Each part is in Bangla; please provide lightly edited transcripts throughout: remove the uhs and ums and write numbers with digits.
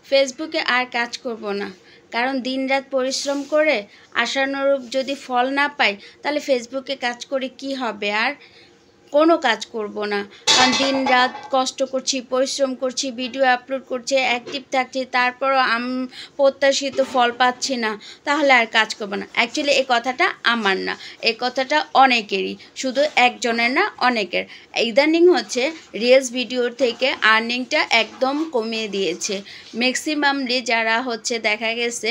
ফেসবুকে আর কাজ করব না, কারণ দিনরাত পরিশ্রম করে আশানুরূপ যদি ফল না পাই তাহলে ফেসবুকে কাজ করে কি হবে? আর কোনো কাজ করব না, কারণ দিন রাত কষ্ট করছি, পরিশ্রম করছি, ভিডিও আপলোড করছি, অ্যাক্টিভ থাকছি, তারপরও প্রত্যাশিত ফল পাচ্ছি না, তাহলে আর কাজ করব না। অ্যাকচুয়ালি এই কথাটা আমার না, এই কথাটা অনেকেরই, শুধু একজনের না, অনেকের। ইদানিং হচ্ছে রিলস ভিডিওর থেকে আর্নিংটা একদম কমিয়ে দিয়েছে। ম্যাক্সিমামলি যারা হচ্ছে দেখা গেছে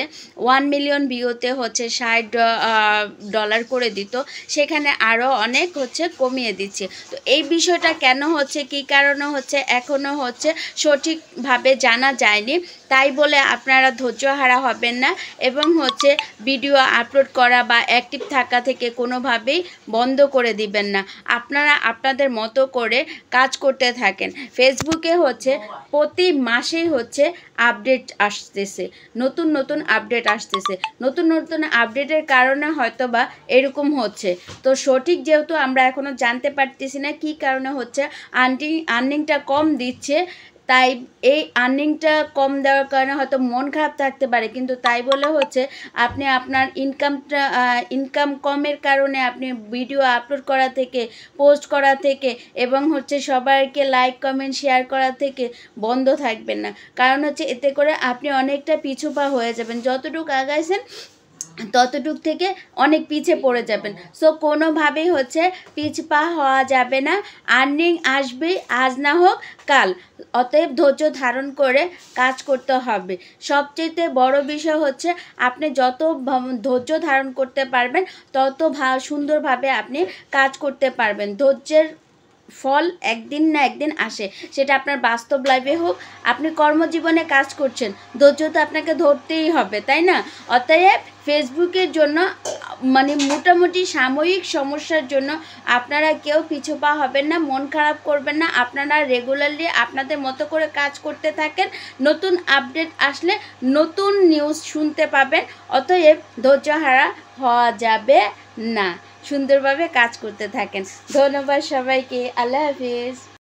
1 মিলিয়ন ভিউতে হচ্ছে $60 করে দিত, সেখানে আরও অনেক হচ্ছে কমিয়ে দিচ্ছে। তো এই বিষয়টা কেন হচ্ছে, কী কারণে হচ্ছে, এখনও হচ্ছে সঠিকভাবে জানা যায়নি। তাই বলে আপনারা ধৈর্যহারা হবেন না এবং হচ্ছে ভিডিও আপলোড করা বা অ্যাক্টিভ থাকা থেকে কোনোভাবেই বন্ধ করে দিবেন না। আপনারা আপনাদের মতো করে কাজ করতে থাকেন। ফেসবুকে হচ্ছে প্রতি মাসেই হচ্ছে আপডেট আসতেছে, নতুন নতুন আপডেট আসতেছে। নতুন নতুন আপডেটের কারণে হয়তো বা এরকম হচ্ছে। তো সঠিক যেহেতু আমরা এখনও জানতে পারতেছি না কী কারণে হচ্ছে আর্নিংটা কম দিচ্ছে, তাই এই আর্নিংটা কম দেওয়ার কারণে হয়তো মন খারাপ থাকতে পারে, কিন্তু তাই বলে হচ্ছে আপনি আপনার ইনকাম কমের কারণে আপনি ভিডিও আপলোড করা থেকে, পোস্ট করা থেকে এবং হচ্ছে সবাইকে লাইক কমেন্ট শেয়ার করা থেকে বন্ধ থাকবেন না। কারণ হচ্ছে এতে করে আপনি অনেকটা পিছুপা হয়ে যাবেন। যতটুকু আগাইছেন ততটুক থেকে অনেক পিছিয়ে পড়ে যাবেন। সো কোনোভাবেই হচ্ছে পিছপা হওয়া যাবে না। আর্নিং আসবে, আজ না হোক কাল। অতএব ধৈর্য ধারণ করে কাজ করতে হবে। সবচেয়ে বড় বিষয় হচ্ছে আপনি যত ধৈর্য ধারণ করতে পারবেন তত সুন্দরভাবে আপনি কাজ করতে পারবেন। ধৈর্যের ফল একদিন না একদিন আসে, সেটা আপনার বাস্তব লাইফে হোক, আপনি কর্মজীবনে কাজ করছেন, ধৈর্য তো আপনাকে ধরতেই হবে, তাই না? অতএব ফেসবুকের জন্য মানে মোটামুটি সাময়িক সমস্যার জন্য আপনারা কেউ পিছুপা হবেন না, মন খারাপ করবেন না। আপনারা রেগুলারলি আপনাদের মতো করে কাজ করতে থাকেন। নতুন আপডেট আসলে নতুন নিউজ শুনতে পাবেন। অতএব ধৈর্যহারা হওয়া যাবে না, সুন্দরভাবে কাজ করতে থাকেন। ধন্যবাদ সবাইকে। আল্লাহ হাফিজ।